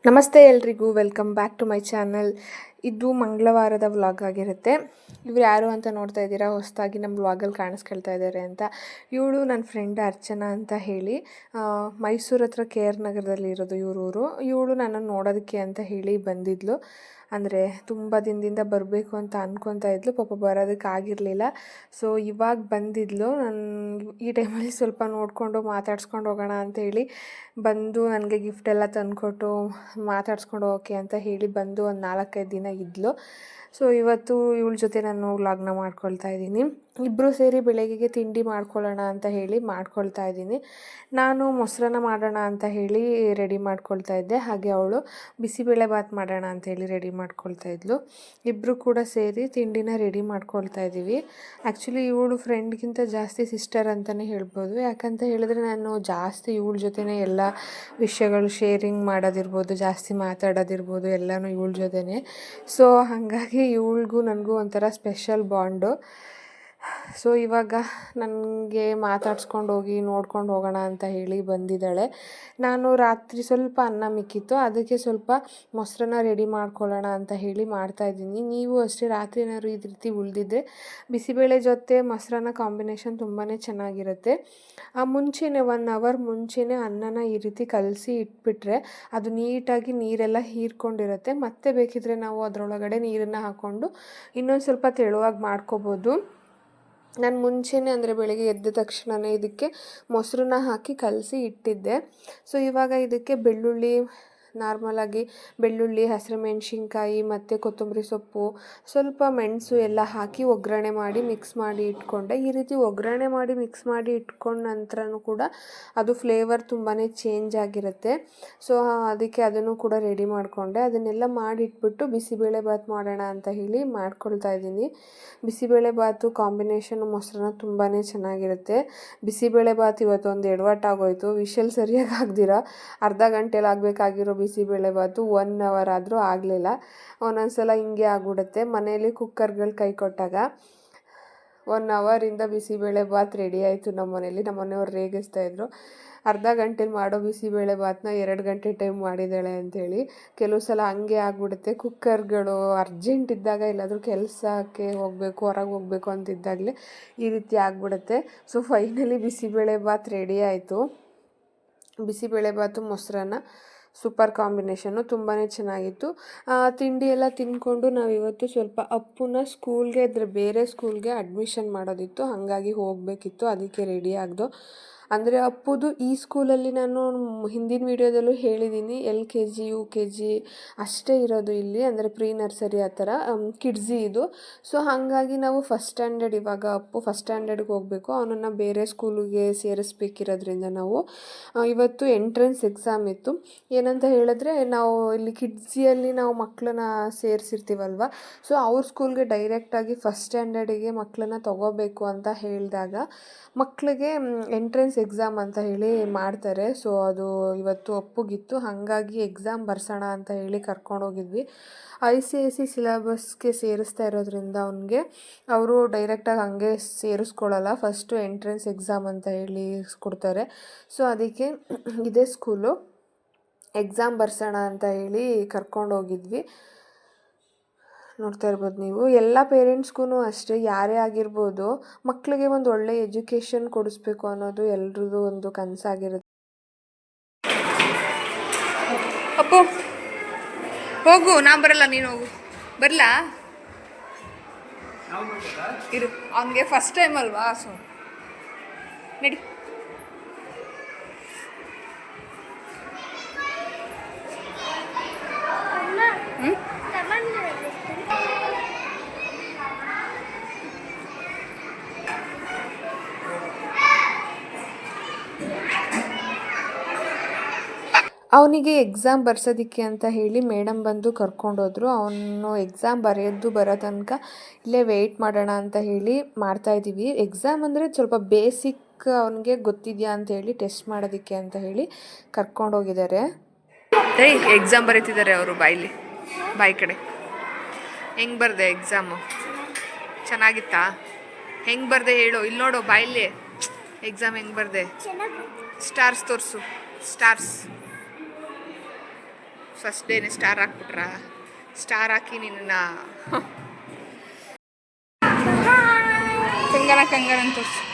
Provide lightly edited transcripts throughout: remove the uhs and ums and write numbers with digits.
ನಮಸ್ತೆ ಎಲ್ರಿಗೂ, welcome back to my channel. ಇದು ಮಂಗಳವಾರದ ವ್ಲಾಗ್ ಆಗಿರುತ್ತೆ. ಇವ್ರು ಯಾರು ಅಂತ ನೋಡ್ತಾ ಇದ್ದೀರಾ, ಹೊಸದಾಗಿ ನಮ್ಮ ವ್ಲಾಗಲ್ಲಿ ಕಾಣಿಸ್ಕೊಳ್ತಾ ಇದ್ದಾರೆ ಅಂತ. ಇವಳು ನನ್ನ ಫ್ರೆಂಡ್ ಅರ್ಚನಾ ಅಂತ ಹೇಳಿ, ಮೈಸೂರು ಹತ್ರ ಕೆ ಆರ್ ನಗರದಲ್ಲಿ ಇರೋದು ಇವರೂರು. ಇವಳು ನನ್ನನ್ನು ನೋಡೋದಕ್ಕೆ ಅಂತ ಹೇಳಿ ಬಂದಿದ್ಲು. ಅಂದರೆ ತುಂಬ ದಿನದಿಂದ ಬರಬೇಕು ಅಂತ ಅಂದ್ಕೊತಾ ಇದ್ಲು, ಪಾಪ ಬರೋದಕ್ಕಾಗಿರಲಿಲ್ಲ. ಸೊ ಇವಾಗ ಬಂದಿದ್ಲು. ನಾನು ಈ ಟೈಮಲ್ಲಿ ಸ್ವಲ್ಪ ನೋಡಿಕೊಂಡು ಮಾತಾಡ್ಸ್ಕೊಂಡು ಹೋಗೋಣ ಅಂತ ಹೇಳಿ ಬಂದು, ನನಗೆ ಗಿಫ್ಟೆಲ್ಲ ತಂದುಕೊಟ್ಟು ಮಾತಾಡ್ಸ್ಕೊಂಡು ಹೋಗೋಕ್ಕೆ ಅಂತ ಹೇಳಿ ಬಂದು ಒಂದು 4-5 ದಿನ ಇದ್ಲು. ಸೊ ಇವತ್ತು ಇವಳ ಜೊತೆ ನಾನು ವ್ಲಾಗ್ನ ಮಾಡ್ಕೊಳ್ತಾ ಇದ್ದೀನಿ. ಇಬ್ಬರು ಸೇರಿ ಬೆಳಗ್ಗೆಗೆ ತಿಂಡಿ ಮಾಡ್ಕೊಳ್ಳೋಣ ಅಂತ ಹೇಳಿ ಮಾಡ್ಕೊಳ್ತಾ ಇದ್ದೀನಿ. ನಾನು ಮೊಸರನ್ನ ಮಾಡೋಣ ಅಂತ ಹೇಳಿ ರೆಡಿ ಮಾಡ್ಕೊಳ್ತಾ ಇದ್ದೆ, ಹಾಗೆ ಅವಳು ಬಿಸಿಬೇಳೆಬಾತ್ ಮಾಡೋಣ ಅಂತ ಹೇಳಿ ರೆಡಿ ಮಾಡ್ಕೊಳ್ತಾ ಇದ್ಲು. ಇಬ್ಬರು ಕೂಡ ಸೇರಿ ತಿಂಡಿನ ರೆಡಿ ಮಾಡ್ಕೊಳ್ತಾ ಇದ್ದೀವಿ. ಆ್ಯಕ್ಚುಲಿ ಇವಳು ಫ್ರೆಂಡ್ಗಿಂತ ಜಾಸ್ತಿ ಸಿಸ್ಟರ್ ಅಂತಲೇ ಹೇಳ್ಬೋದು. ಯಾಕಂತ ಹೇಳಿದ್ರೆ ನಾನು ಜಾಸ್ತಿ ಇವಳ ಜೊತೆನೇ ಎಲ್ಲ ವಿಷಯಗಳು ಶೇರಿಂಗ್ ಮಾಡೋದಿರ್ಬೋದು, ಜಾಸ್ತಿ ಮಾತಾಡೋದಿರ್ಬೋದು ಎಲ್ಲನೂ ಇವಳ ಜೊತೆನೇ. ಸೊ ಹಾಗಾಗಿ ಇವಳಿಗೂ ನನಗೂ ಒಂಥರ ಸ್ಪೆಷಲ್ ಬಾಂಡು. ಸೊ ಇವಾಗ ನನಗೆ ಮಾತಾಡ್ಸ್ಕೊಂಡು ಹೋಗಿ ನೋಡ್ಕೊಂಡು ಹೋಗೋಣ ಅಂತ ಹೇಳಿ ಬಂದಿದ್ದಾಳೆ. ನಾನು ರಾತ್ರಿ ಸ್ವಲ್ಪ ಅನ್ನ ಮಿಕ್ಕಿತ್ತು, ಅದಕ್ಕೆ ಸ್ವಲ್ಪ ಮೊಸರನ್ನ ರೆಡಿ ಮಾಡ್ಕೊಳ್ಳೋಣ ಅಂತ ಹೇಳಿ ಮಾಡ್ತಾಯಿದ್ದೀನಿ. ನೀವು ಅಷ್ಟೇ ರಾತ್ರಿ ಏನಾದ್ರು ಈ ರೀತಿ ಉಳಿದಿದ್ದರೆ ಬಿಸಿಬೇಳೆ ಜೊತೆ ಮೊಸರನ್ನ ಕಾಂಬಿನೇಷನ್ ತುಂಬಾ ಚೆನ್ನಾಗಿರುತ್ತೆ. ಮುಂಚೆನೇ 1 ಅವರ್ ಮುಂಚೆನೇ ಅನ್ನನ ಈ ರೀತಿ ಕಲಸಿ ಇಟ್ಬಿಟ್ರೆ ಅದು ನೀಟಾಗಿ ನೀರೆಲ್ಲ ಹೀರ್ಕೊಂಡಿರುತ್ತೆ. ಮತ್ತೆ ಬೇಕಿದ್ರೆ ನಾವು ಅದರೊಳಗಡೆ ನೀರನ್ನು ಹಾಕ್ಕೊಂಡು ಇನ್ನೊಂದು ಸ್ವಲ್ಪ ತೆಳುವಾಗಿ ಮಾಡ್ಕೋಬೋದು. ನಾನು ಮುಂಚೆನೇ ಅಂದರೆ ಬೆಳಗ್ಗೆ ಎದ್ದ ತಕ್ಷಣವೇ ಇದಕ್ಕೆ ಮೊಸರನ್ನ ಹಾಕಿ ಕಲಸಿ ಇಟ್ಟಿದ್ದೆ. ಸೊ ಇವಾಗ ಇದಕ್ಕೆ ಬೆಳ್ಳುಳ್ಳಿ, ನಾರ್ಮಲಾಗಿ ಬೆಳ್ಳುಳ್ಳಿ, ಹಸಿರುಮೆಣ್ಸಿನ್ಕಾಯಿ ಮತ್ತು ಕೊತ್ತಂಬರಿ ಸೊಪ್ಪು, ಸ್ವಲ್ಪ ಮೆಣಸು ಎಲ್ಲ ಹಾಕಿ ಒಗ್ಗರಣೆ ಮಾಡಿ ಮಿಕ್ಸ್ ಮಾಡಿ ಇಟ್ಕೊಂಡೆ. ಈ ರೀತಿ ಒಗ್ಗರಣೆ ಮಾಡಿ ಮಿಕ್ಸ್ ಮಾಡಿ ಇಟ್ಕೊಂಡ ನಂತರನೂ ಕೂಡ ಅದು ಫ್ಲೇವರ್ ತುಂಬಾ ಚೇಂಜ್ ಆಗಿರುತ್ತೆ. ಸೊ ಅದಕ್ಕೆ ಅದನ್ನು ಕೂಡ ರೆಡಿ ಮಾಡಿಕೊಂಡೆ. ಅದನ್ನೆಲ್ಲ ಮಾಡಿಟ್ಬಿಟ್ಟು ಬಿಸಿಬೇಳೆಬಾತ್ ಮಾಡೋಣ ಅಂತ ಹೇಳಿ ಮಾಡ್ಕೊಳ್ತಾ ಇದ್ದೀನಿ. ಬಿಸಿಬೇಳೆಬಾತು ಕಾಂಬಿನೇಷನ್ ಮೊಸರನ್ನ ತುಂಬಾ ಚೆನ್ನಾಗಿರುತ್ತೆ. ಬಿಸಿಬೇಳೆಬಾತ್ ಇವತ್ತೊಂದು ಎಡವಟ್ಟಾಗೋಯ್ತು. ವಿಷಲ್ ಸರಿಯಾಗಿ ಆಗ್ದಿರ ಅರ್ಧ ಗಂಟೆಲಿ ಆಗಬೇಕಾಗಿರೋ ಬಿಸಿಬೇಳೆಬಾತು 1 ಅವರ್ ಆದರೂ ಆಗಲಿಲ್ಲ. ಒಂದೊಂದು ಸಲ ಹಿಂಗೆ ಆಗ್ಬಿಡುತ್ತೆ. ಮನೆಯಲ್ಲಿ ಕುಕ್ಕರ್ಗಳು ಕೈ ಕೊಟ್ಟಾಗ 1 ಅವರಿಂದ ಬಿಸಿಬೇಳೆಬಾತ್ ರೆಡಿ ಆಯಿತು ನಮ್ಮ ಮನೇಲಿ. ನಮ್ಮ ಮನೆಯವ್ರು ರೇಗಿಸ್ತಾಯಿದ್ರು, ಅರ್ಧ ಗಂಟೆಲಿ ಮಾಡೋ ಬಿಸಿಬೇಳೆಬಾತನ್ನ 2 ಗಂಟೆ ಟೈಮ್ ಮಾಡಿದ್ದಾಳೆ ಅಂಥೇಳಿ. ಕೆಲವು ಸಲ ಹಂಗೆ ಆಗ್ಬಿಡುತ್ತೆ. ಕುಕ್ಕರ್ಗಳು ಅರ್ಜೆಂಟ್ ಇದ್ದಾಗ, ಎಲ್ಲಾದರೂ ಕೆಲಸಕ್ಕೆ ಹೋಗಬೇಕು, ಹೊರಗೆ ಹೋಗಬೇಕು ಅಂತಿದ್ದಾಗಲೇ ಈ ರೀತಿ ಆಗ್ಬಿಡುತ್ತೆ. ಸೊ ಫೈನಲಿ ಬಿಸಿಬೇಳೆಬಾತ್ ರೆಡಿ ಆಯಿತು. ಬಿಸಿಬೇಳೆಬಾತು ಮೊಸರನ್ನ ಸೂಪರ್ ಕಾಂಬಿನೇಷನ್ನು, ತುಂಬಾ ಚೆನ್ನಾಗಿತ್ತು. ತಿಂಡಿ ಎಲ್ಲ ತಿಂದ್ಕೊಂಡು ನಾವಿವತ್ತು ಸ್ವಲ್ಪ ಅಪ್ಪುನ ಸ್ಕೂಲ್ಗೆ ಬೇರೆ ಸ್ಕೂಲ್ಗೆ ಅಡ್ಮಿಷನ್ ಮಾಡೋದಿತ್ತು, ಹಾಗಾಗಿ ಹೋಗಬೇಕಿತ್ತು. ಅದಕ್ಕೆ ರೆಡಿ ಆಗ್ದು. ಅಂದರೆ ಅಪ್ಪುದು ಈ ಸ್ಕೂಲಲ್ಲಿ ನಾನು ಹಿಂದಿನ ವೀಡಿಯೋದಲ್ಲೂ ಹೇಳಿದ್ದೀನಿ, LKG UKG ಅಷ್ಟೇ ಇರೋದು ಇಲ್ಲಿ, ಅಂದರೆ ಪ್ರೀ ನರ್ಸರಿ ಆ ಥರ ಕಿಡ್ಸಿ ಇದು. ಸೊ ಹಾಗಾಗಿ ನಾವು ಫಸ್ಟ್ ಸ್ಟ್ಯಾಂಡರ್ಡ್, ಇವಾಗ ಅಪ್ಪು ಫಸ್ಟ್ ಸ್ಟ್ಯಾಂಡರ್ಡ್ಗೆ ಹೋಗಬೇಕು, ಅವನನ್ನು ಬೇರೆ ಸ್ಕೂಲಿಗೆ ಸೇರಿಸ್ಬೇಕಿರೋದ್ರಿಂದ ನಾವು ಇವತ್ತು ಎಂಟ್ರೆನ್ಸ್ ಎಕ್ಸಾಮ್ ಇತ್ತು. ಏನಂತ ಹೇಳಿದ್ರೆ, ನಾವು ಇಲ್ಲಿ ಕಿಡ್ಸಿಯಲ್ಲಿ ನಾವು ಮಕ್ಕಳನ್ನ ಸೇರಿಸಿರ್ತೀವಲ್ವ, ಸೊ ಅವ್ರ ಸ್ಕೂಲ್ಗೆ ಡೈರೆಕ್ಟಾಗಿ ಫಸ್ಟ್ ಸ್ಟ್ಯಾಂಡರ್ಡಿಗೆ ಮಕ್ಕಳನ್ನ ತೊಗೋಬೇಕು ಅಂತ ಹೇಳಿದಾಗ ಮಕ್ಕಳಿಗೆ ಎಂಟ್ರೆನ್ಸ್ ಎಕ್ಸಾಮ್ ಅಂತ ಹೇಳಿ ಮಾಡ್ತಾರೆ. ಸೊ ಅದು ಇವತ್ತು ಅಪ್ಪುಗಿತ್ತು, ಹಾಗಾಗಿ ಎಕ್ಸಾಮ್ ಬರ್ಸೋಣ ಅಂತ ಹೇಳಿ ಕರ್ಕೊಂಡೋಗಿದ್ವಿ. ICSE ಸಿಲೆಬಸ್ಗೆ ಸೇರಿಸ್ತಾ ಇರೋದ್ರಿಂದ ಅವನಿಗೆ ಅವರು ಡೈರೆಕ್ಟಾಗಿ ಹಂಗೆ ಸೇರಿಸ್ಕೊಳ್ಳಲ್ಲ, ಫಸ್ಟು ಎಂಟ್ರೆನ್ಸ್ ಎಕ್ಸಾಮ್ ಅಂತ ಹೇಳಿ ಕೊಡ್ತಾರೆ. ಸೊ ಅದಕ್ಕೆ ಇದೇ ಸ್ಕೂಲು, ಎಕ್ಸಾಮ್ ಬರ್ಸೋಣ ಅಂತ ಹೇಳಿ ಕರ್ಕೊಂಡೋಗಿದ್ವಿ. ನೋಡ್ತಾ ಇರ್ಬೋದು ನೀವು. ಎಲ್ಲ ಪೇರೆಂಟ್ಸ್ಗೂ ಅಷ್ಟೇ, ಯಾರೇ ಆಗಿರ್ಬೋದು, ಮಕ್ಕಳಿಗೆ ಒಂದು ಒಳ್ಳೆ ಎಜುಕೇಷನ್ ಕೊಡಿಸ್ಬೇಕು ಅನ್ನೋದು ಎಲ್ರದ್ದು ಒಂದು ಕನಸಾಗಿರುತ್ತೆ. ಅಪ್ಪು ಹೋಗು, ನಾ ಬರಲ್ಲ, ನೀನು ಹೋಗು. ಬರಲಾ ಇರು, ಅವನಿಗೆ ಫಸ್ಟ್ ಟೈಮ್ ಅಲ್ವಾ, ಸೊ ನಡಿ. ಅವನಿಗೆ ಎಕ್ಸಾಮ್ ಬರ್ಸೋದಕ್ಕೆ ಅಂತ ಹೇಳಿ ಮೇಡಮ್ ಬಂದು ಕರ್ಕೊಂಡೋದ್ರು. ಅವನು ಎಕ್ಸಾಮ್ ಬರೋ ತನಕ ಇಲ್ಲೇ ವೆಯ್ಟ್ ಮಾಡೋಣ ಅಂತ ಹೇಳಿ ಮಾಡ್ತಾಯಿದ್ದೀವಿ. ಎಕ್ಸಾಮ್ ಅಂದರೆ ಸ್ವಲ್ಪ ಬೇಸಿಕ್ ಅವನಿಗೆ ಗೊತ್ತಿದೆಯಾ ಅಂತ ಹೇಳಿ ಟೆಸ್ಟ್ ಮಾಡೋದಕ್ಕೆ ಅಂತ ಹೇಳಿ ಕರ್ಕೊಂಡೋಗಿದ್ದಾರೆ. ಎಕ್ಸಾಮ್ ಬರೀತಿದ್ದಾರೆ ಅವರು. ಬಾಯಿ ಕಡೆ. ಹೆಂಗೆ ಬರದೆ ಎಕ್ಸಾಮು? ಚೆನ್ನಾಗಿತ್ತಾ? ಹೆಂಗೆ ಬರದೆ ಹೇಳು. ಇಲ್ಲಿ ನೋಡು ಬಾಯಲ್ಲಿ ಎಕ್ಸಾಮ್ ಹೆಂಗೆ ಬರದೆ. ಸ್ಟಾರ್ಸ್ ತೋರಿಸು. ಸ್ಟಾರ್ಸ್ ಫಸ್ಟ್ ಡೇನೇ ಸ್ಟಾರ್ ಹಾಕ್ಬಿಟ್ರಾ? ಸ್ಟಾರ್ ಹಾಕಿ ನಿನ್ನ ಕಂಗನ ಕಂಗನ ಅಂತ ತೋರಿಸು.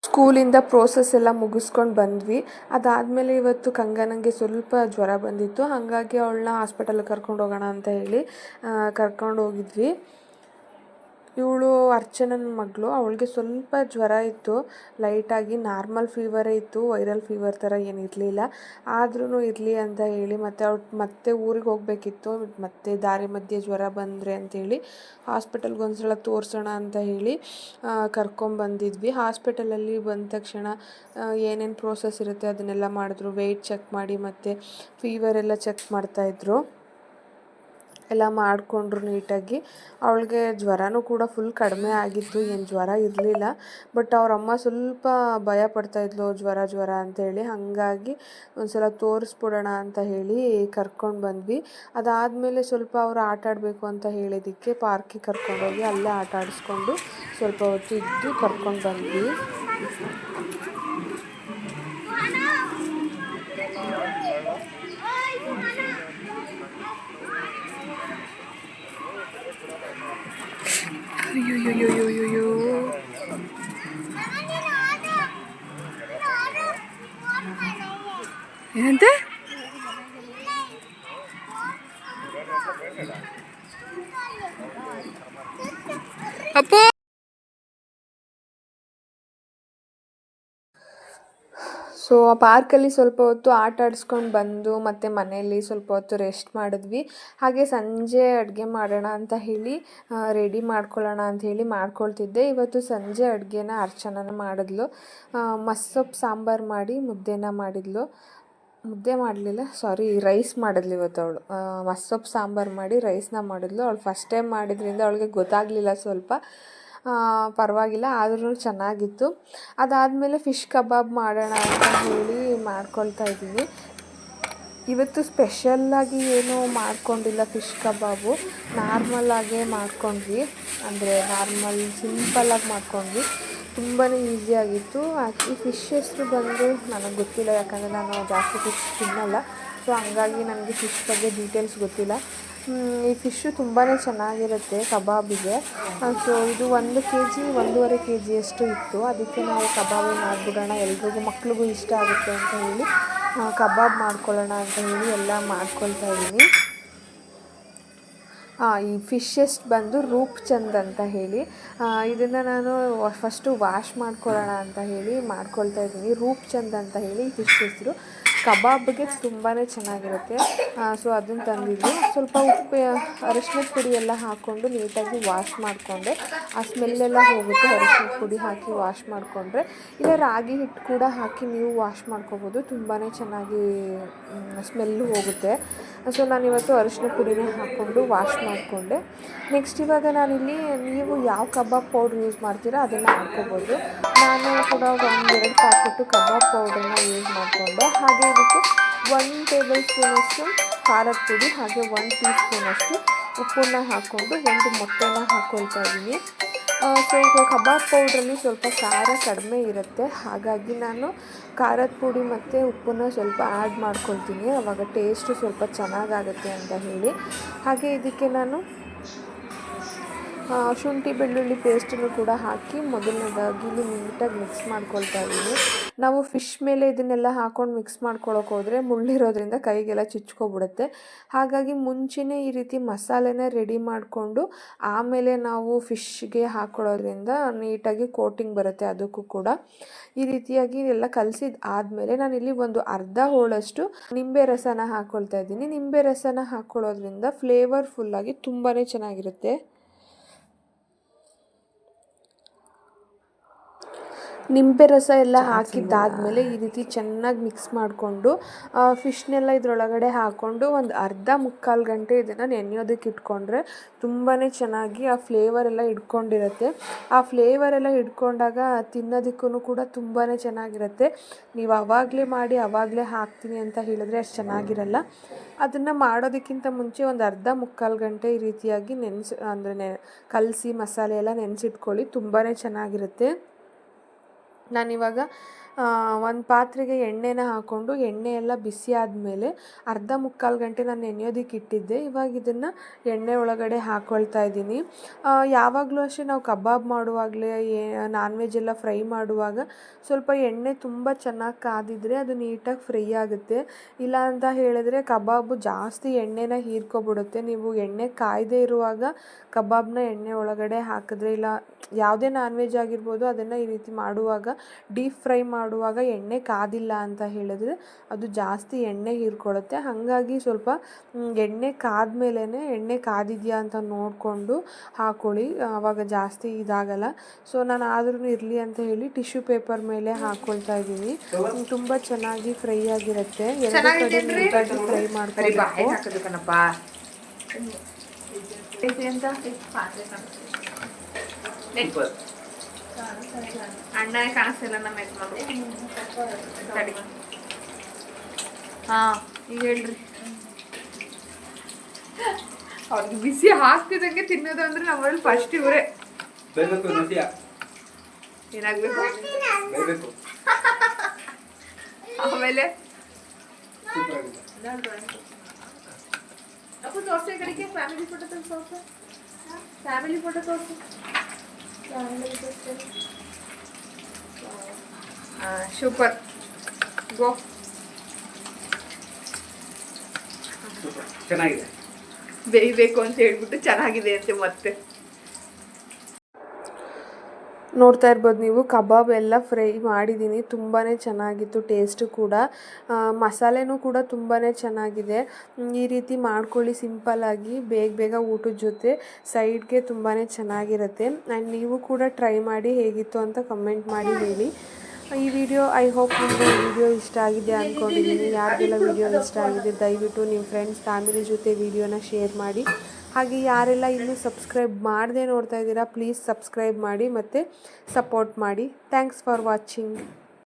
ಸ್ಕೂಲಿಂದ ಪ್ರೋಸೆಸ್ ಎಲ್ಲ ಮುಗಿಸ್ಕೊಂಡು ಬಂದ್ವಿ. ಅದಾದಮೇಲೆ ಇವತ್ತು ಕಂಗನಂಗೆ ಸ್ವಲ್ಪ ಜ್ವರ ಬಂದಿತ್ತು, ಹಾಗಾಗಿ ಅವಳನ್ನ ಹಾಸ್ಪಿಟಲ್ಗೆ ಕರ್ಕೊಂಡು ಹೋಗೋಣ ಅಂತ ಹೇಳಿ ಕರ್ಕೊಂಡು ಹೋಗಿದ್ವಿ. ಇವಳು ಅರ್ಚನನ ಮಗಳು, ಅವಳಿಗೆ ಸ್ವಲ್ಪ ಜ್ವರ ಇತ್ತು, ಲೈಟಾಗಿ ನಾರ್ಮಲ್ ಫೀವರೇ ಇತ್ತು, ವೈರಲ್ ಫೀವರ್ ಥರ ಏನಿರಲಿಲ್ಲ. ಆದ್ರೂ ಇರಲಿ ಅಂತ ಹೇಳಿ ಮತ್ತೆ ಊರಿಗೆ ಹೋಗಬೇಕಿತ್ತು, ಮತ್ತೆ ದಾರಿ ಮಧ್ಯೆ ಜ್ವರ ಬಂದರೆ ಅಂತೇಳಿ ಹಾಸ್ಪಿಟಲ್ಗೆ ಒಂದ್ಸಲ ತೋರಿಸೋಣ ಅಂತ ಹೇಳಿ ಕರ್ಕೊಂಬಂದಿದ್ವಿ. ಹಾಸ್ಪಿಟಲಲ್ಲಿ ಬಂದ ತಕ್ಷಣ ಏನೇನು ಪ್ರೋಸೆಸ್ ಇರುತ್ತೆ ಅದನ್ನೆಲ್ಲ ಮಾಡಿದ್ರು. ವೆಯ್ಟ್ ಚೆಕ್ ಮಾಡಿ ಮತ್ತು ಫೀವರ್ ಎಲ್ಲ ಚೆಕ್ ಮಾಡ್ತಾಯಿದ್ರು. ಎಲ್ಲ ಮಾಡಿಕೊಂಡ್ರು ನೀಟಾಗಿ. ಅವಳಿಗೆ ಜ್ವರನೂ ಕೂಡ ಫುಲ್ ಕಡಿಮೆ ಆಗಿತ್ತು, ಏನು ಜ್ವರ ಇರಲಿಲ್ಲ. ಬಟ್ ಅವರಮ್ಮ ಸ್ವಲ್ಪ ಭಯ ಪಡ್ತಾಯಿದ್ಲು ಜ್ವರ ಅಂತೇಳಿ. ಹಾಗಾಗಿ ಒಂದು ಸಲ ತೋರಿಸ್ಬಿಡೋಣ ಅಂತ ಹೇಳಿ ಕರ್ಕೊಂಡು ಬಂದ್ವಿ. ಅದಾದಮೇಲೆ ಸ್ವಲ್ಪ ಅವರು ಆಟ ಆಡಬೇಕು ಅಂತ ಹೇಳಿದ್ದಕ್ಕೆ ಪಾರ್ಕಿಗೆ ಕರ್ಕೊಂಡೋಗಿ ಅಲ್ಲೇ ಆಟ ಆಡಿಸ್ಕೊಂಡು ಸ್ವಲ್ಪ ಹೊತ್ತು ಇದ್ದು ಕರ್ಕೊಂಡು ಬಂದ್ವಿ. ಅಯ್ಯೋಯ್ಯೋಯ್ಯೋಯ್ಯೋ, ಏನಂತೆ? ಅಪ್ಪು ಸೊ ಆ ಪಾರ್ಕಲ್ಲಿ ಸ್ವಲ್ಪ ಹೊತ್ತು ಆಟ ಆಡಿಸ್ಕೊಂಡು ಬಂದು ಮತ್ತು ಮನೆಯಲ್ಲಿ ಸ್ವಲ್ಪ ಹೊತ್ತು ರೆಸ್ಟ್ ಮಾಡಿದ್ವಿ. ಹಾಗೆ ಸಂಜೆ ಅಡುಗೆ ಮಾಡೋಣ ಅಂತ ಹೇಳಿ ರೆಡಿ ಮಾಡ್ಕೊಳ್ಳೋಣ ಅಂತ ಹೇಳಿ ಮಾಡ್ಕೊಳ್ತಿದ್ದೆ. ಇವತ್ತು ಸಂಜೆ ಅಡುಗೆನ ಅರ್ಚನನ ಮಾಡಿದ್ಲು. ಮಸ್ಸೊಪ್ಪು ಸಾಂಬಾರು ಮಾಡಿ ಮುದ್ದೆನ ಮಾಡಿದ್ಲು. ಮುದ್ದೆ ಮಾಡಲಿಲ್ಲ, ರೈಸ್ ಮಾಡಿದ್ಲು ಇವತ್ತು ಅವಳು. ಮಸ್ಸೊಪ್ಪು ಸಾಂಬಾರು ಮಾಡಿ ರೈಸ್ನ ಮಾಡಿದ್ಲು. ಅವಳು ಫಸ್ಟ್ ಟೈಮ್ ಮಾಡಿದ್ರಿಂದ ಅವಳಿಗೆ ಗೊತ್ತಾಗಲಿಲ್ಲ, ಸ್ವಲ್ಪ ಪರವಾಗಿಲ್ಲ, ಆದ್ರೂ ಚೆನ್ನಾಗಿತ್ತು. ಅದಾದಮೇಲೆ ಫಿಶ್ ಕಬಾಬ್ ಮಾಡೋಣ ಅಂತ ಹೇಳಿ ಮಾಡ್ಕೊಳ್ತಾ ಇದ್ದೀನಿ. ಇವತ್ತು ಸ್ಪೆಷಲ್ಲಾಗಿ ಏನೂ ಮಾಡ್ಕೊಂಡಿಲ್ಲ, ಫಿಶ್ ಕಬಾಬು ನಾರ್ಮಲಾಗೇ ಮಾಡ್ಕೊಂಡ್ವಿ. ಅಂದರೆ ನಾರ್ಮಲ್ ಸಿಂಪಲ್ಲಾಗಿ ಮಾಡ್ಕೊಂಡ್ವಿ, ತುಂಬಾ ಈಸಿಯಾಗಿತ್ತು. ಈ ಫಿಶ್ ಹೆಸರು ಬಂದು ನನಗೆ ಗೊತ್ತಿಲ್ಲ, ಯಾಕಂದರೆ ನಾನು ಜಾಸ್ತಿ ಫಿಶ್ ತಿನ್ನಲ್ಲ. ಸೊ ಹಂಗಾಗಿ ನನಗೆ ಫಿಶ್ ಬಗ್ಗೆ ಡೀಟೇಲ್ಸ್ ಗೊತ್ತಿಲ್ಲ. ಈ ಫಿಶ್ಶು ತುಂಬಾ ಚೆನ್ನಾಗಿರುತ್ತೆ ಕಬಾಬಿಗೆ. ಸೊ ಇದು 1 kg 1.5 kg ಇತ್ತು. ಅದಕ್ಕೆ ನಾವು ಕಬಾಬೇ ಮಾಡಿಬಿಡೋಣ, ಎಲ್ರಿಗೂ ಮಕ್ಳಿಗೂ ಇಷ್ಟ ಆಗುತ್ತೆ ಅಂತ ಹೇಳಿ ಕಬಾಬ್ ಮಾಡ್ಕೊಳ್ಳೋಣ ಅಂತ ಹೇಳಿ ಎಲ್ಲ ಮಾಡ್ಕೊಳ್ತಾ ಇದ್ದೀನಿ. ಈ ಫಿಶಸ್ ಬಂದು ರೂಪ್ಚಂದ್ ಅಂತ ಹೇಳಿ, ಇದನ್ನು ನಾನು ಫಸ್ಟು ವಾಶ್ ಮಾಡ್ಕೊಳ್ಳೋಣ ಅಂತ ಹೇಳಿ ಮಾಡ್ಕೊಳ್ತಾ ಇದ್ದೀನಿ. ರೂಪ್ಚಂದ್ ಅಂತ ಹೇಳಿ ಫಿಶ್ ಹೆಸರು. ಕಬಾಬ್ಗೆ ತುಂಬಾ ಚೆನ್ನಾಗಿರುತ್ತೆ. ಸೊ ಅದನ್ನು ತಂದಿದ್ವಿ. ಸ್ವಲ್ಪ ಉಪ್ಪು ಅರಿಶಿನದ ಪುಡಿ ಎಲ್ಲ ಹಾಕ್ಕೊಂಡು ನೀಟಾಗಿ ವಾಶ್ ಮಾಡಿಕೊಂಡೆ. ಆ ಸ್ಮೆಲ್ಲೆಲ್ಲ ಹೋಗುತ್ತೆ ಅರಿಶಿನದ ಪುಡಿ ಹಾಕಿ ವಾಶ್ ಮಾಡಿಕೊಂಡ್ರೆ. ಇಲ್ಲ ರಾಗಿ ಹಿಟ್ಟು ಕೂಡ ಹಾಕಿ ನೀವು ವಾಶ್ ಮಾಡ್ಕೋಬೋದು, ತುಂಬಾ ಚೆನ್ನಾಗಿ ಸ್ಮೆಲ್ಲು ಹೋಗುತ್ತೆ. ಸೊ ನಾನಿವತ್ತು ಅರಿಶಿನ ಪುಡಿನೇ ಹಾಕ್ಕೊಂಡು ವಾಶ್ ಮಾಡಿಕೊಂಡೆ. ನೆಕ್ಸ್ಟ್ ಇವಾಗ ನಾನಿಲ್ಲಿ ನೀವು ಯಾವ ಕಬಾಬ್ ಪೌಡ್ರ್ ಯೂಸ್ ಮಾಡ್ತೀರೋ ಅದನ್ನು ಹಾಕ್ಕೋಬೋದು. ನಾನು ಕೂಡ 1-2 ಪ್ಯಾಕೆಟು ಕಬಾಬ್ ಪೌಡ್ರನ್ನ ಯೂಸ್ ಮಾಡಿಕೊಂಡೆ. ಹಾಗೆ ಇದಕ್ಕೆ 1 ಟೇಬಲ್ ಸ್ಪೂನಷ್ಟು ಖಾರದ ಪುಡಿ, ಹಾಗೆ 1 ಟೀ ಸ್ಪೂನಷ್ಟು ಉಪ್ಪನ್ನು ಹಾಕ್ಕೊಂಡು 1 ಮೊಟ್ಟೆನ ಹಾಕ್ಕೊಳ್ತಾ ಇದ್ದೀನಿ. ಸೊ ಈಗ ಕಬಾಬ್ ಪೌಡ್ರಲ್ಲಿ ಸ್ವಲ್ಪ ಖಾರ ಕಡಿಮೆ ಇರುತ್ತೆ, ಹಾಗಾಗಿ ನಾನು ಖಾರದ ಪುಡಿ ಮತ್ತು ಉಪ್ಪನ್ನು ಸ್ವಲ್ಪ ಆ್ಯಡ್ ಮಾಡ್ಕೊಳ್ತೀನಿ, ಆವಾಗ ಟೇಸ್ಟು ಸ್ವಲ್ಪ ಚೆನ್ನಾಗಾಗುತ್ತೆ ಅಂತ ಹೇಳಿ. ಹಾಗೆ ಇದಕ್ಕೆ ನಾನು ಶುಂಠಿ ಬೆಳ್ಳುಳ್ಳಿ ಪೇಸ್ಟನ್ನು ಕೂಡ ಹಾಕಿ ಮೊದಲನೇದಾಗಿ ನೀಟಾಗಿ ಮಿಕ್ಸ್ ಮಾಡ್ಕೊಳ್ತಾ ಇದ್ದೀನಿ. ನಾವು ಫಿಶ್ ಮೇಲೆ ಇದನ್ನೆಲ್ಲ ಹಾಕ್ಕೊಂಡು ಮಿಕ್ಸ್ ಮಾಡ್ಕೊಳ್ಳೋಕೆ ಹೋದರೆ ಮುಳ್ಳಿರೋದ್ರಿಂದ ಕೈಗೆಲ್ಲ ಚುಚ್ಕೊಬಿಡುತ್ತೆ. ಹಾಗಾಗಿ ಮುಂಚೆನೇ ಈ ರೀತಿ ಮಸಾಲೆನ ರೆಡಿ ಮಾಡಿಕೊಂಡು ಆಮೇಲೆ ನಾವು ಫಿಶ್ಗೆ ಹಾಕ್ಕೊಳ್ಳೋದ್ರಿಂದ ನೀಟಾಗಿ ಕೋಟಿಂಗ್ ಬರುತ್ತೆ ಅದಕ್ಕೂ ಕೂಡ. ಈ ರೀತಿಯಾಗಿ ಎಲ್ಲ ಕಲಸಿದ ಆದಮೇಲೆ ನಾನಿಲ್ಲಿ ಒಂದು ಅರ್ಧ ಹೋಳಷ್ಟು ನಿಂಬೆ ರಸನ ಹಾಕ್ಕೊಳ್ತಾ ಇದ್ದೀನಿ. ನಿಂಬೆ ರಸನ ಹಾಕ್ಕೊಳ್ಳೋದ್ರಿಂದ ಫ್ಲೇವರ್ಫುಲ್ಲಾಗಿ ತುಂಬಾ ಚೆನ್ನಾಗಿರುತ್ತೆ. ನಿಂಬೆ ರಸ ಎಲ್ಲ ಹಾಕಿದ್ದಾದಮೇಲೆ ಈ ರೀತಿ ಚೆನ್ನಾಗಿ ಮಿಕ್ಸ್ ಮಾಡಿಕೊಂಡು ಫಿಶ್ನೆಲ್ಲ ಇದರೊಳಗಡೆ ಹಾಕ್ಕೊಂಡು ಒಂದು ಅರ್ಧ ಮುಕ್ಕಾಲು ಗಂಟೆ ಇದನ್ನು ನೆನೆಯೋದಕ್ಕೆ ಇಟ್ಕೊಂಡ್ರೆ ತುಂಬಾ ಚೆನ್ನಾಗಿ ಆ ಫ್ಲೇವರ್ ಎಲ್ಲ ಹಿಡ್ಕೊಂಡಿರುತ್ತೆ. ಆ ಫ್ಲೇವರ್ ಎಲ್ಲ ಹಿಡ್ಕೊಂಡಾಗ ತಿನ್ನೋದಕ್ಕೂ ಕೂಡ ತುಂಬಾ ಚೆನ್ನಾಗಿರುತ್ತೆ. ನೀವು ಆವಾಗಲೇ ಮಾಡಿ ಆವಾಗಲೇ ಹಾಕ್ತೀನಿ ಅಂತ ಹೇಳಿದ್ರೆ ಅಷ್ಟು ಚೆನ್ನಾಗಿರಲ್ಲ. ಅದನ್ನು ಮಾಡೋದಕ್ಕಿಂತ ಮುಂಚೆ ಒಂದು ಅರ್ಧ ಮುಕ್ಕಾಲು ಗಂಟೆ ಈ ರೀತಿಯಾಗಿ ಕಲಸಿ ಮಸಾಲೆ ಎಲ್ಲ ನೆನೆಸಿಟ್ಕೊಳ್ಳಿ, ತುಂಬಾ ಚೆನ್ನಾಗಿರುತ್ತೆ. ನಾನಿವಾಗ ಒಂದು ಪಾತ್ರೆಗೆ ಎಣ್ಣೆನ ಹಾಕ್ಕೊಂಡು ಎಣ್ಣೆ ಎಲ್ಲ ಬಿಸಿ ಆದಮೇಲೆ ಅರ್ಧ ಮುಕ್ಕಾಲು ಗಂಟೆ ನಾನು ನೆನೆಯೋದಕ್ಕೆ ಇಟ್ಟಿದ್ದೆ. ಇವಾಗ ಇದನ್ನು ಎಣ್ಣೆ ಒಳಗಡೆ ಹಾಕ್ಕೊಳ್ತಾ ಇದ್ದೀನಿ. ಯಾವಾಗಲೂ ಅಷ್ಟೇ ನಾವು ಕಬಾಬ್ ಮಾಡುವಾಗಲೇ ನಾನ್ ವೆಜ್ ಎಲ್ಲ ಫ್ರೈ ಮಾಡುವಾಗ ಸ್ವಲ್ಪ ಎಣ್ಣೆ ತುಂಬ ಚೆನ್ನಾಗಿ ಕಾದಿದ್ರೆ ಅದು ನೀಟಾಗಿ ಫ್ರೈ ಆಗುತ್ತೆ. ಇಲ್ಲ ಅಂತ ಹೇಳಿದ್ರೆ ಕಬಾಬು ಜಾಸ್ತಿ ಎಣ್ಣೆನ ಹೀರ್ಕೊಬಿಡುತ್ತೆ. ನೀವು ಎಣ್ಣೆ ಕಾಯದೇ ಇರುವಾಗ ಕಬಾಬ್ನ ಎಣ್ಣೆ ಒಳಗಡೆ ಹಾಕಿದ್ರೆ, ಇಲ್ಲ ಯಾವುದೇ ನಾನ್ ವೆಜ್ ಆಗಿರ್ಬೋದು ಅದನ್ನು ಈ ರೀತಿ ಮಾಡುವಾಗ ಡೀಪ್ ಫ್ರೈ ಮಾಡುವಾಗ ಎಣ್ಣೆ ಕಾದಿಲ್ಲ ಅಂತ ಹೇಳಿದ್ರೆ ಅದು ಜಾಸ್ತಿ ಎಣ್ಣೆ ಹೀರ್ಕೊಳ್ಳುತ್ತೆ. ಹಾಗಾಗಿ ಸ್ವಲ್ಪ ಎಣ್ಣೆ ಕಾದ್ಮೇಲೆ ಎಣ್ಣೆ ಕಾದಿದೆಯಾ ಅಂತ ನೋಡಿಕೊಂಡು ಹಾಕ್ಕೊಳ್ಳಿ, ಆವಾಗ ಜಾಸ್ತಿ ಇದಾಗಲ್ಲ. ಸೊ ನಾನು ಆದ್ರೂ ಇರಲಿ ಅಂತ ಹೇಳಿ ಟಿಶ್ಯೂ ಪೇಪರ್ ಮೇಲೆ ಹಾಕ್ಕೊಳ್ತಾ ಇದ್ದೀನಿ. ತುಂಬ ಚೆನ್ನಾಗಿ ಫ್ರೈ ಆಗಿರುತ್ತೆ. ಎರಡು ಕಡೆ ನೀಟಾಗಿ ಫ್ರೈ ಮಾಡ್ಕೊಳ್ಬೇಕು. ಅಣ್ಣನೇ ಕಾಣಿಸ್ತಿಲ್ಲ ನಮ್ಮ ಯಜಮಾನ್ರು. ತಡಿ. ಹಾಂ, ಈಗ ಹೇಳ್ರಿ. ಅವ್ರಿಗೆ ಬಿಸಿ ಹಾಕ್ತಿದಂಗೆ ತಿನ್ನೋದು ಅಂದ್ರೆ ನಮ್ಮಲ್ಲಿ ಫಸ್ಟ್ ಇವರೇ. ಏನಾಗಬೇಕು ಆಮೇಲೆ ಅಪ್ಪ ತೋರಿಸಿ ಕಡೆಗೆ ಫ್ಯಾಮಿಲಿ ಫೋಟೋ ತೋರಿಸು. ಫ್ಯಾಮಿಲಿ ಫೋಟೋ ತೋರಿಸು. ಸೂಪರ್. ಗೋ. ಚೆನ್ನಾಗಿದೆ, ಬೇಯಬೇಕು ಅಂತ ಹೇಳ್ಬಿಟ್ಟು ಚೆನ್ನಾಗಿದೆ ಅಂತೆ. ಮತ್ತೆ ನೋಡ್ತಾ ಇರ್ಬೋದು ನೀವು, ಕಬಾಬ್ ಎಲ್ಲ ಫ್ರೈ ಮಾಡಿದ್ದೀನಿ. ತುಂಬಾ ಚೆನ್ನಾಗಿತ್ತು ಟೇಸ್ಟು ಕೂಡ. ಮಸಾಲೆನೂ ಕೂಡ ತುಂಬಾ ಚೆನ್ನಾಗಿದೆ. ಈ ರೀತಿ ಮಾಡ್ಕೊಳ್ಳಿ ಸಿಂಪಲ್ಲಾಗಿ, ಬೇಗ ಊಟದ ಜೊತೆ ಸೈಡ್ಗೆ ತುಂಬಾ ಚೆನ್ನಾಗಿರುತ್ತೆ. ಆ್ಯಂಡ್ ನೀವು ಕೂಡ ಟ್ರೈ ಮಾಡಿ ಹೇಗಿತ್ತು ಅಂತ ಕಮೆಂಟ್ ಮಾಡಿ ಹೇಳಿ. ಈ ವಿಡಿಯೋ ಐ ಹೋಪ್ ನಿಮಗೆ ವಿಡಿಯೋ ಇಷ್ಟ ಆಗಿದೆ ಅಂದ್ಕೊಂಡಿದ್ದೀನಿ. ಯಾರಿಗೆಲ್ಲ ವಿಡಿಯೋ ಇಷ್ಟ ಆಗಿದೆ ದಯವಿಟ್ಟು ನಿಮ್ಮ ಫ್ರೆಂಡ್ಸ್ ಫ್ಯಾಮಿಲಿ ಜೊತೆ ವಿಡಿಯೋನ ಶೇರ್ ಮಾಡಿ. ಹಾಗೆ ಯಾರೆಲ್ಲ ಇನ್ನೂ ಸಬ್ಸ್ಕ್ರೈಬ್ ಮಾಡದೆ ನೋಡ್ತಾ ಇದ್ದೀರಾ ಪ್ಲೀಸ್ ಸಬ್ಸ್ಕ್ರೈಬ್ ಮಾಡಿ ಮತ್ತು ಸಪೋರ್ಟ್ ಮಾಡಿ. Thanks for watching.